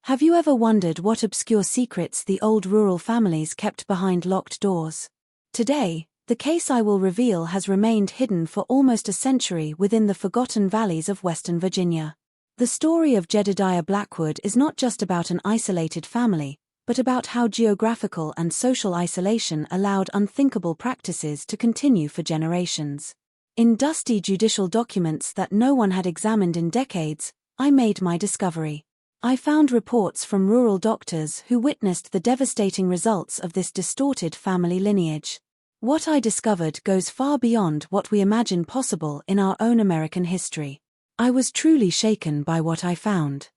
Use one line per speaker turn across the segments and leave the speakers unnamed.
Have you ever wondered what obscure secrets the old rural families kept behind locked doors? Today, the case I will reveal has remained hidden for almost a century within the forgotten valleys of Western Virginia. The story of Jedediah Blackwood is not just about an isolated family, but about how geographical and social isolation allowed unthinkable practices to continue for generations. In dusty judicial documents that no one had examined in decades, I made my discovery. I found reports from rural doctors who witnessed the devastating results of this distorted family lineage. What I discovered goes far beyond what we imagine possible in our own American history. I was truly shaken by what I found.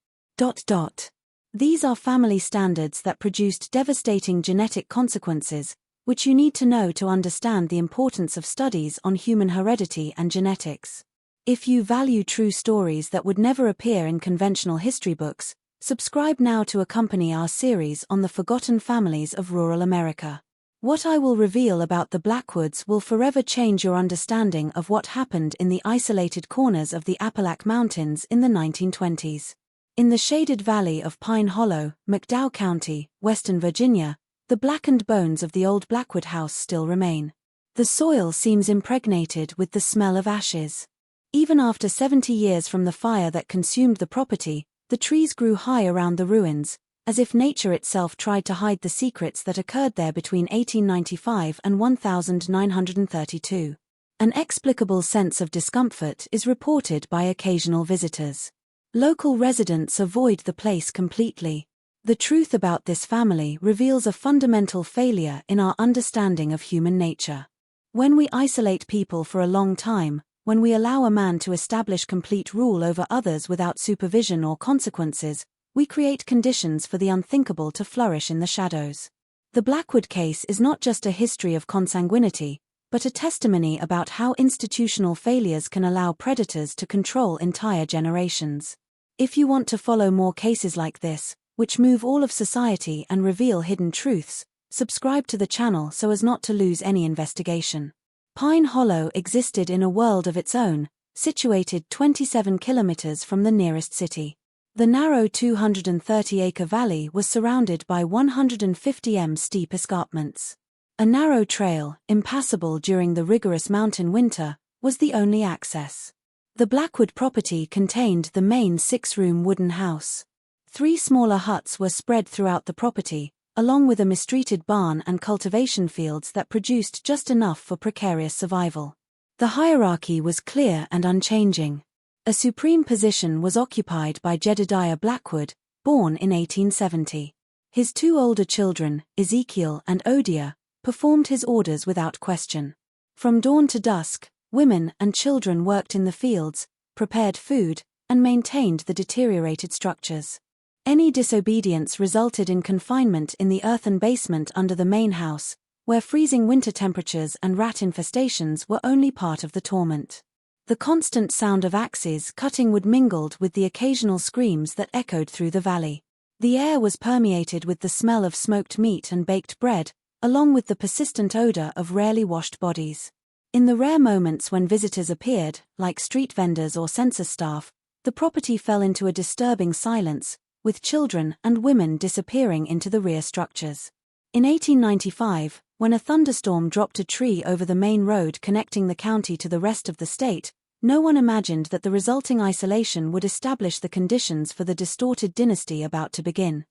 These are family standards that produced devastating genetic consequences, which you need to know to understand the importance of studies on human heredity and genetics. If you value true stories that would never appear in conventional history books, subscribe now to accompany our series on the forgotten families of rural America. What I will reveal about the Blackwoods will forever change your understanding of what happened in the isolated corners of the Appalachian Mountains in the 1920s. In the shaded valley of Pine Hollow, McDowell County, Western Virginia, the blackened bones of the old Blackwood house still remain. The soil seems impregnated with the smell of ashes. Even after 70 years from the fire that consumed the property, the trees grew high around the ruins, as if nature itself tried to hide the secrets that occurred there between 1895 and 1932. An explicable sense of discomfort is reported by occasional visitors. Local residents avoid the place completely. The truth about this family reveals a fundamental failure in our understanding of human nature. When we isolate people for a long time, when we allow a man to establish complete rule over others without supervision or consequences, we create conditions for the unthinkable to flourish in the shadows. The Blackwood case is not just a history of consanguinity, but a testimony about how institutional failures can allow predators to control entire generations. If you want to follow more cases like this, which move all of society and reveal hidden truths, subscribe to the channel so as not to lose any investigation. Pine Hollow existed in a world of its own, situated 27 kilometers from the nearest city. The narrow 230-acre valley was surrounded by 150 m steep escarpments. A narrow trail, impassable during the rigorous mountain winter, was the only access. The Blackwood property contained the main 6-room wooden house. 3 smaller huts were spread throughout the property, along with a mistreated barn and cultivation fields that produced just enough for precarious survival. The hierarchy was clear and unchanging. A supreme position was occupied by Jedediah Blackwood, born in 1870. His 2 older children, Ezekiel and Odia, performed his orders without question. From dawn to dusk, women and children worked in the fields, prepared food, and maintained the deteriorated structures. Any disobedience resulted in confinement in the earthen basement under the main house, where freezing winter temperatures and rat infestations were only part of the torment. The constant sound of axes cutting wood mingled with the occasional screams that echoed through the valley. The air was permeated with the smell of smoked meat and baked bread, along with the persistent odor of rarely washed bodies. In the rare moments when visitors appeared, like street vendors or census staff, the property fell into a disturbing silence, with children and women disappearing into the rear structures. In 1895, when a thunderstorm dropped a tree over the main road connecting the county to the rest of the state, no one imagined that the resulting isolation would establish the conditions for the distorted dynasty about to begin.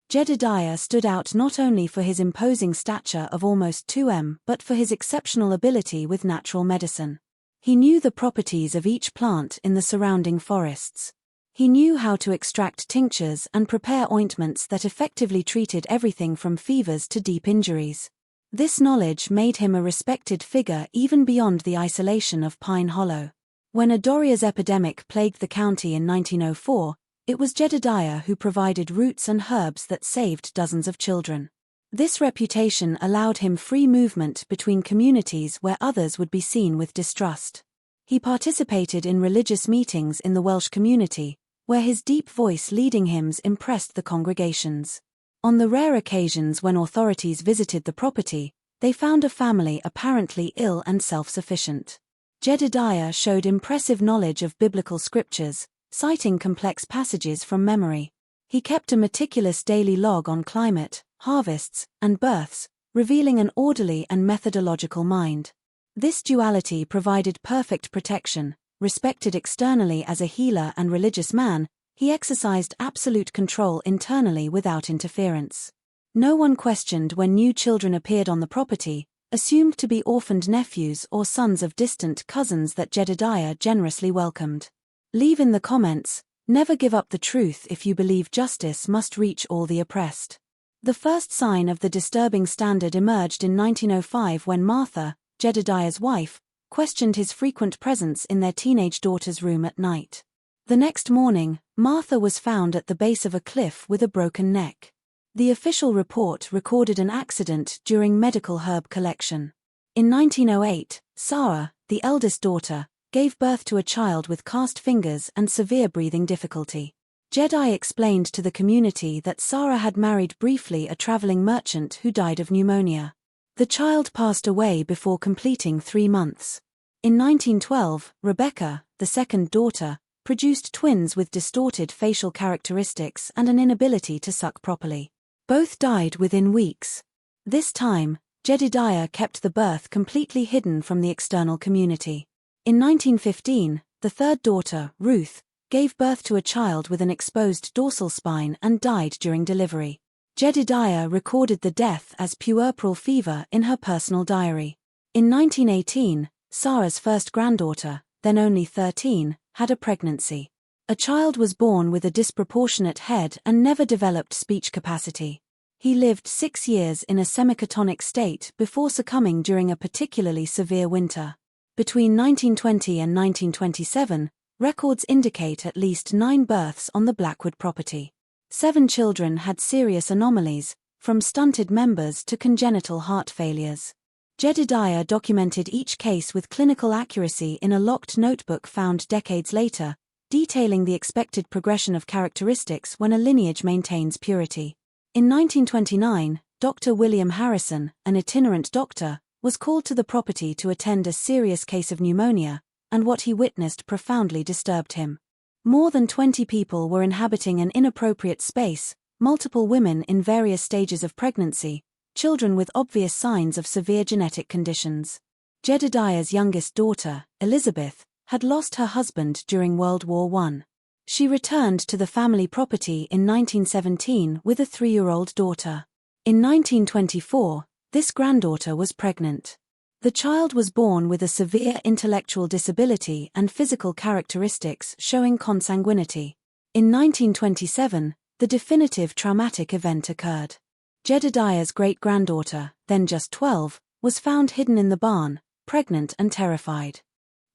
Jedediah stood out not only for his imposing stature of almost 2 m but for his exceptional ability with natural medicine. He knew the properties of each plant in the surrounding forests. He knew how to extract tinctures and prepare ointments that effectively treated everything from fevers to deep injuries. This knowledge made him a respected figure even beyond the isolation of Pine Hollow. When a Doria's epidemic plagued the county in 1904, it was Jedediah who provided roots and herbs that saved dozens of children. This reputation allowed him free movement between communities where others would be seen with distrust. He participated in religious meetings in the Welsh community, where his deep voice leading hymns impressed the congregations. On the rare occasions when authorities visited the property, they found a family apparently ill and self-sufficient. Jedediah showed impressive knowledge of biblical scriptures, citing complex passages from memory. He kept a meticulous daily log on climate, harvests, and births, revealing an orderly and methodological mind. This duality provided perfect protection. Respected externally as a healer and religious man, he exercised absolute control internally without interference. No one questioned when new children appeared on the property, assumed to be orphaned nephews or sons of distant cousins that Jedediah generously welcomed. Leave in the comments, never give up the truth if you believe justice must reach all the oppressed. The first sign of the disturbing standard emerged in 1905 when Martha, Jedediah's wife, questioned his frequent presence in their teenage daughter's room at night. The next morning, Martha was found at the base of a cliff with a broken neck. The official report recorded an accident during medical herb collection. In 1908, Sarah, the eldest daughter, gave birth to a child with cast fingers and severe breathing difficulty. Jedi explained to the community that Sarah had married briefly a traveling merchant who died of pneumonia. The child passed away before completing 3 months. In 1912, Rebecca, the second daughter, produced twins with distorted facial characteristics and an inability to suck properly. Both died within weeks. This time, Jedediah kept the birth completely hidden from the external community. In 1915, the third daughter, Ruth, gave birth to a child with an exposed dorsal spine and died during delivery. Jedediah recorded the death as puerperal fever in her personal diary. In 1918, Sarah's first granddaughter, then only 13, had a pregnancy. A child was born with a disproportionate head and never developed speech capacity. He lived 6 years in a semicatonic state before succumbing during a particularly severe winter. Between 1920 and 1927, records indicate at least 9 births on the Blackwood property. 7 children had serious anomalies, from stunted members to congenital heart failures. Jedediah documented each case with clinical accuracy in a locked notebook found decades later, detailing the expected progression of characteristics when a lineage maintains purity. In 1929, Dr. William Harrison, an itinerant doctor, was called to the property to attend a serious case of pneumonia, and what he witnessed profoundly disturbed him. More than 20 people were inhabiting an inappropriate space, multiple women in various stages of pregnancy, children with obvious signs of severe genetic conditions. Jedediah's youngest daughter, Elizabeth, had lost her husband during World War I. She returned to the family property in 1917 with a 3-year-old daughter. In 1924, this granddaughter was pregnant. The child was born with a severe intellectual disability and physical characteristics showing consanguinity. In 1927, the definitive traumatic event occurred. Jedediah's great-granddaughter, then just 12, was found hidden in the barn, pregnant and terrified.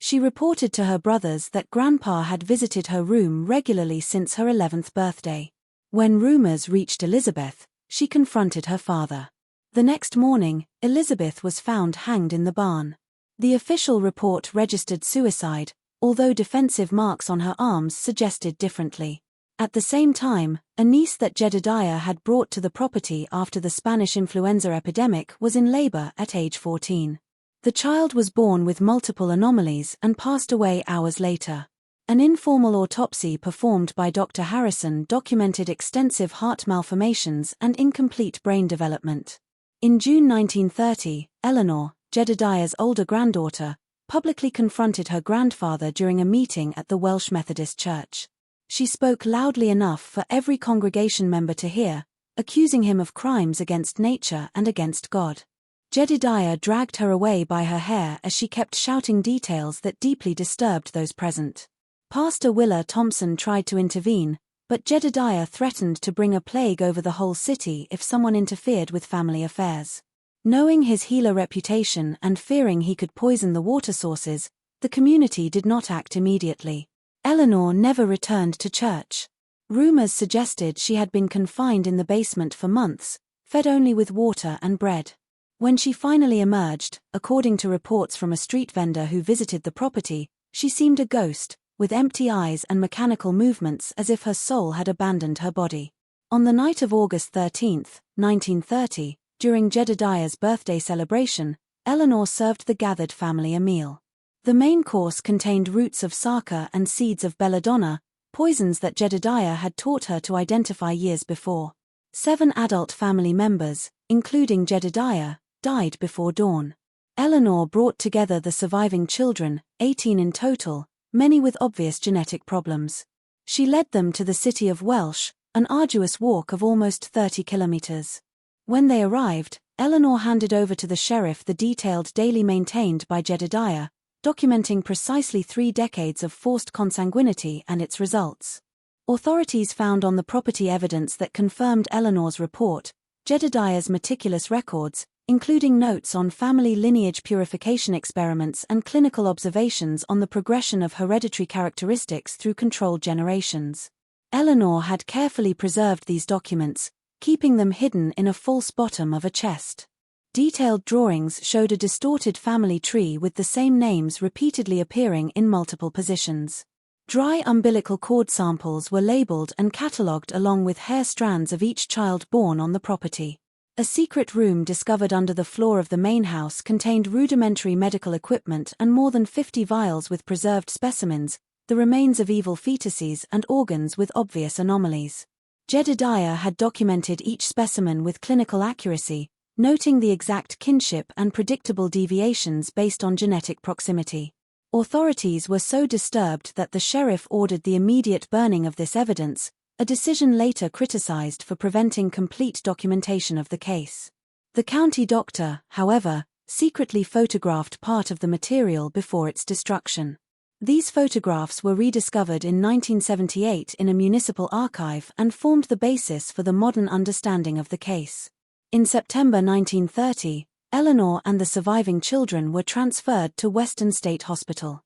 She reported to her brothers that Grandpa had visited her room regularly since her 11th birthday. When rumors reached Elizabeth, she confronted her father. The next morning, Elizabeth was found hanged in the barn. The official report registered suicide, although defensive marks on her arms suggested differently. At the same time, a niece that Jedediah had brought to the property after the Spanish influenza epidemic was in labor at age 14. The child was born with multiple anomalies and passed away hours later. An informal autopsy performed by Dr. Harrison documented extensive heart malformations and incomplete brain development. In June 1930, Eleanor, Jedediah's older granddaughter, publicly confronted her grandfather during a meeting at the Welsh Methodist Church. She spoke loudly enough for every congregation member to hear, accusing him of crimes against nature and against God. Jedediah dragged her away by her hair as she kept shouting details that deeply disturbed those present. Pastor Willa Thompson tried to intervene, but Jedediah threatened to bring a plague over the whole city if someone interfered with family affairs. Knowing his healer reputation and fearing he could poison the water sources, the community did not act immediately. Eleanor never returned to church. Rumors suggested she had been confined in the basement for months, fed only with water and bread. When she finally emerged, according to reports from a street vendor who visited the property, she seemed a ghost, with empty eyes and mechanical movements as if her soul had abandoned her body. On the night of August 13, 1930, during Jedediah's birthday celebration, Eleanor served the gathered family a meal. The main course contained roots of saka and seeds of belladonna, poisons that Jedediah had taught her to identify years before. 7 adult family members, including Jedediah, died before dawn. Eleanor brought together the surviving children, 18 in total, many with obvious genetic problems. She led them to the city of Welsh, an arduous walk of almost 30 kilometers. When they arrived, Eleanor handed over to the sheriff the detailed daily maintained by Jedediah, documenting precisely 3 decades of forced consanguinity and its results. Authorities found on the property evidence that confirmed Eleanor's report, Jedediah's meticulous records, including notes on family lineage purification experiments and clinical observations on the progression of hereditary characteristics through controlled generations. Eleanor had carefully preserved these documents, keeping them hidden in a false bottom of a chest. Detailed drawings showed a distorted family tree with the same names repeatedly appearing in multiple positions. Dry umbilical cord samples were labeled and catalogued along with hair strands of each child born on the property. A secret room discovered under the floor of the main house contained rudimentary medical equipment and more than 50 vials with preserved specimens, the remains of evil fetuses and organs with obvious anomalies. Jedediah had documented each specimen with clinical accuracy, noting the exact kinship and predictable deviations based on genetic proximity. Authorities were so disturbed that the sheriff ordered the immediate burning of this evidence, a decision later criticized for preventing complete documentation of the case. The county doctor, however, secretly photographed part of the material before its destruction. These photographs were rediscovered in 1978 in a municipal archive and formed the basis for the modern understanding of the case. In September 1930, Eleanor and the surviving children were transferred to Western State Hospital.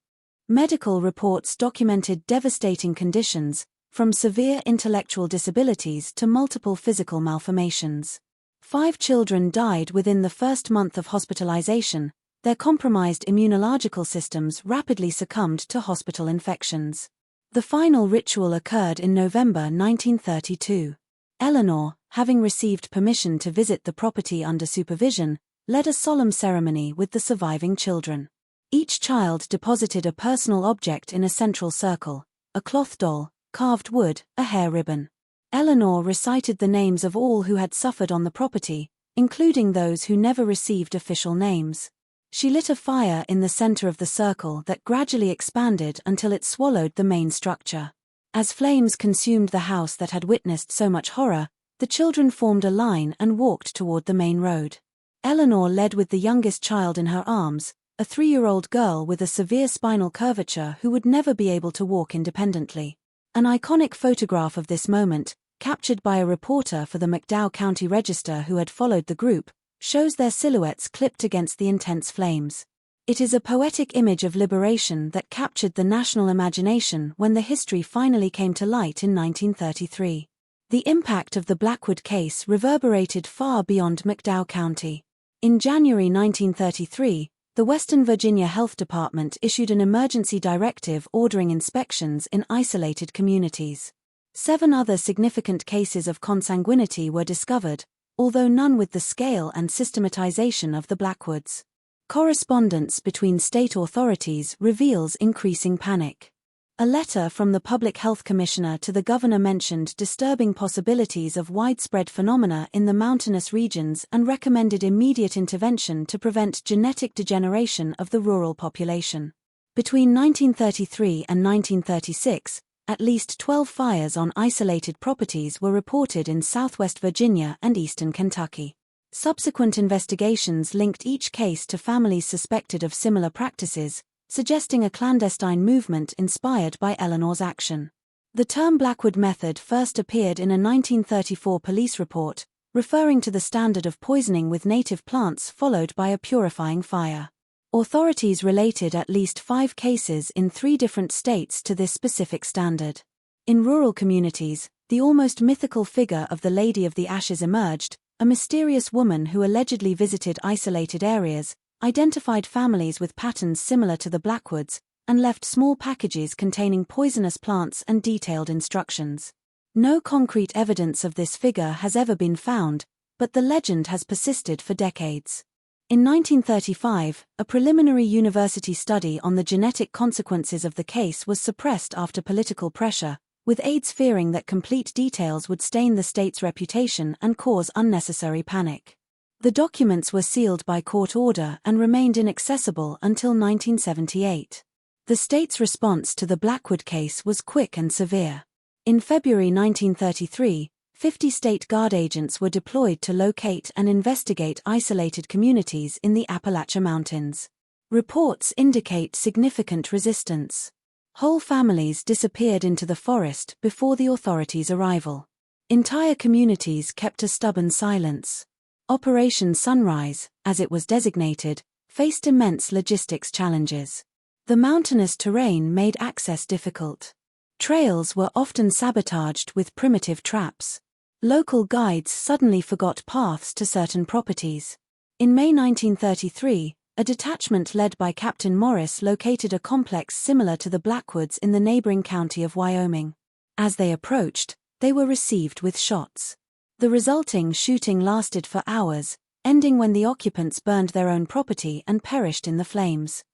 Medical reports documented devastating conditions, from severe intellectual disabilities to multiple physical malformations. 5 children died within the first month of hospitalization. Their compromised immunological systems rapidly succumbed to hospital infections. The final ritual occurred in November 1932. Eleanor, having received permission to visit the property under supervision, led a solemn ceremony with the surviving children. Each child deposited a personal object in a central circle: a cloth doll, carved wood, a hair ribbon. Eleanor recited the names of all who had suffered on the property, including those who never received official names. She lit a fire in the center of the circle that gradually expanded until it swallowed the main structure. As flames consumed the house that had witnessed so much horror, the children formed a line and walked toward the main road. Eleanor led with the youngest child in her arms, a 3-year-old girl with a severe spinal curvature who would never be able to walk independently. An iconic photograph of this moment, captured by a reporter for the McDowell County Register who had followed the group, shows their silhouettes clipped against the intense flames. It is a poetic image of liberation that captured the national imagination when the history finally came to light in 1933. The impact of the Blackwood case reverberated far beyond McDowell County. In January 1933, the Western Virginia Health Department issued an emergency directive ordering inspections in isolated communities. 7 other significant cases of consanguinity were discovered, although none with the scale and systematization of the Blackwoods. Correspondence between state authorities reveals increasing panic. A letter from the Public Health Commissioner to the governor mentioned disturbing possibilities of widespread phenomena in the mountainous regions and recommended immediate intervention to prevent genetic degeneration of the rural population. Between 1933 and 1936, at least 12 fires on isolated properties were reported in southwest Virginia and eastern Kentucky. Subsequent investigations linked each case to families suspected of similar practices, suggesting a clandestine movement inspired by Eleanor's action. The term Blackwood method first appeared in a 1934 police report, referring to the standard of poisoning with native plants followed by a purifying fire. Authorities related at least 5 cases in 3 different states to this specific standard. In rural communities, the almost mythical figure of the Lady of the Ashes emerged, a mysterious woman who allegedly visited isolated areas, identified families with patterns similar to the Blackwoods, and left small packages containing poisonous plants and detailed instructions. No concrete evidence of this figure has ever been found, but the legend has persisted for decades. In 1935, a preliminary university study on the genetic consequences of the case was suppressed after political pressure, with aides fearing that complete details would stain the state's reputation and cause unnecessary panic. The documents were sealed by court order and remained inaccessible until 1978. The state's response to the Blackwood case was quick and severe. In February 1933, 50 state guard agents were deployed to locate and investigate isolated communities in the Appalachia Mountains. Reports indicate significant resistance. Whole families disappeared into the forest before the authorities' arrival. Entire communities kept a stubborn silence. Operation Sunrise, as it was designated, faced immense logistics challenges. The mountainous terrain made access difficult. Trails were often sabotaged with primitive traps. Local guides suddenly forgot paths to certain properties. In May 1933, a detachment led by Captain Morris located a complex similar to the Blackwoods in the neighboring county of Wyoming. As they approached, they were received with shots. The resulting shooting lasted for hours, ending when the occupants burned their own property and perished in the flames.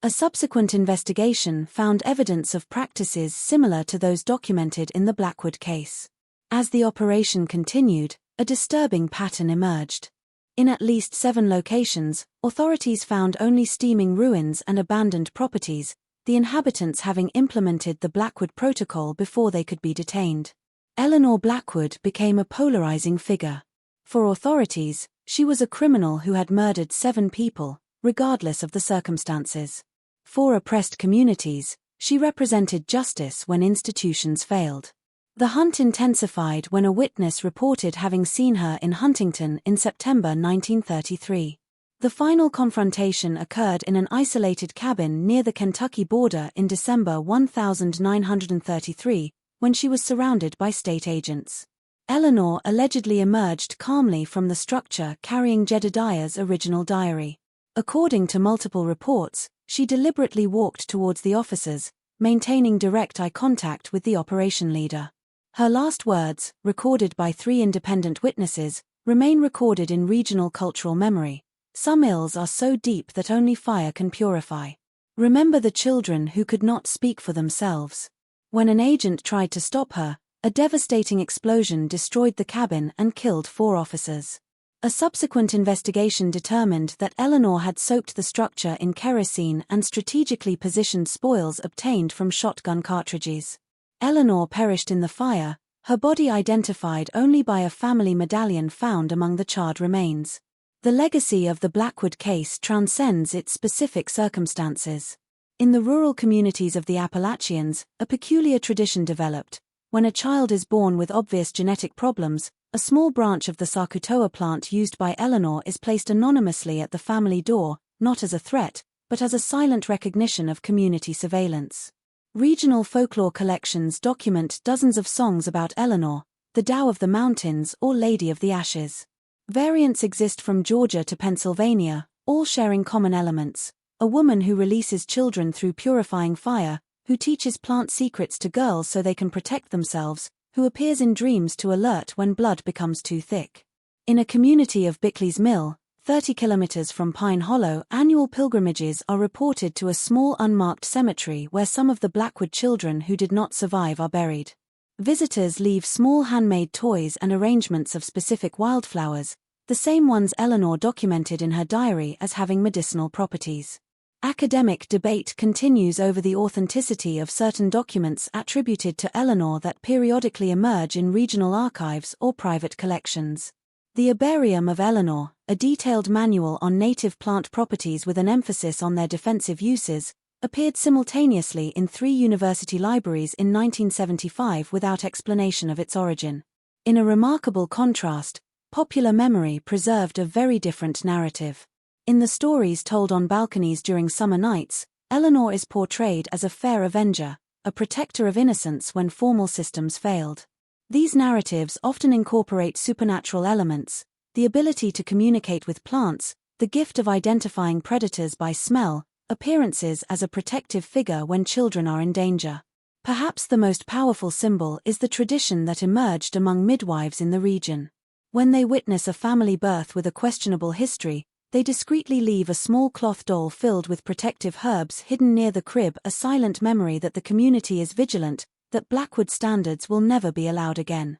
A subsequent investigation found evidence of practices similar to those documented in the Blackwood case. As the operation continued, a disturbing pattern emerged. In at least 7 locations, authorities found only steaming ruins and abandoned properties, the inhabitants having implemented the Blackwood Protocol before they could be detained. Eleanor Blackwood became a polarizing figure. For authorities, she was a criminal who had murdered 7 people, regardless of the circumstances. For oppressed communities, she represented justice when institutions failed. The hunt intensified when a witness reported having seen her in Huntington in September 1933. The final confrontation occurred in an isolated cabin near the Kentucky border in December 1933, when she was surrounded by state agents. Eleanor allegedly emerged calmly from the structure carrying Jedediah's original diary. According to multiple reports, she deliberately walked towards the officers, maintaining direct eye contact with the operation leader. Her last words, recorded by 3 independent witnesses, remain recorded in regional cultural memory. Some ills are so deep that only fire can purify. Remember the children who could not speak for themselves. When an agent tried to stop her, a devastating explosion destroyed the cabin and killed 4 officers. A subsequent investigation determined that Eleanor had soaked the structure in kerosene and strategically positioned spoils obtained from shotgun cartridges. Eleanor perished in the fire, her body identified only by a family medallion found among the charred remains. The legacy of the Blackwood case transcends its specific circumstances. In the rural communities of the Appalachians, a peculiar tradition developed. When a child is born with obvious genetic problems, a small branch of the Sakutoa plant used by Eleanor is placed anonymously at the family door, not as a threat, but as a silent recognition of community surveillance. Regional folklore collections document dozens of songs about Eleanor, the Tao of the Mountains or Lady of the Ashes. Variants exist from Georgia to Pennsylvania, all sharing common elements: a woman who releases children through purifying fire, who teaches plant secrets to girls so they can protect themselves, who appears in dreams to alert when blood becomes too thick. In a community of Bickley's Mill, 30 kilometers from Pine Hollow, annual pilgrimages are reported to a small unmarked cemetery where some of the Blackwood children who did not survive are buried. Visitors leave small handmade toys and arrangements of specific wildflowers, the same ones Eleanor documented in her diary as having medicinal properties. Academic debate continues over the authenticity of certain documents attributed to Eleanor that periodically emerge in regional archives or private collections. The Herbarium of Eleanor, a detailed manual on native plant properties with an emphasis on their defensive uses, appeared simultaneously in 3 university libraries in 1975 without explanation of its origin. In a remarkable contrast, popular memory preserved a very different narrative. In the stories told on balconies during summer nights, Eleanor is portrayed as a fair avenger, a protector of innocence when formal systems failed. These narratives often incorporate supernatural elements, the ability to communicate with plants, the gift of identifying predators by smell, appearances as a protective figure when children are in danger. Perhaps the most powerful symbol is the tradition that emerged among midwives in the region. When they witness a family birth with a questionable history, they discreetly leave a small cloth doll filled with protective herbs hidden near the crib, a silent memory that the community is vigilant, that Blackwood standards will never be allowed again.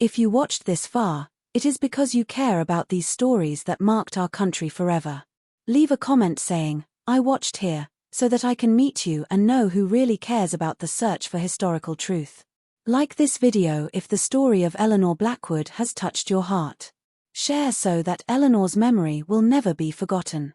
If you watched this far, it is because you care about these stories that marked our country forever. Leave a comment saying, "I watched here," so that I can meet you and know who really cares about the search for historical truth. Like this video if the story of Eleanor Blackwood has touched your heart. Share so that Eleanor's memory will never be forgotten.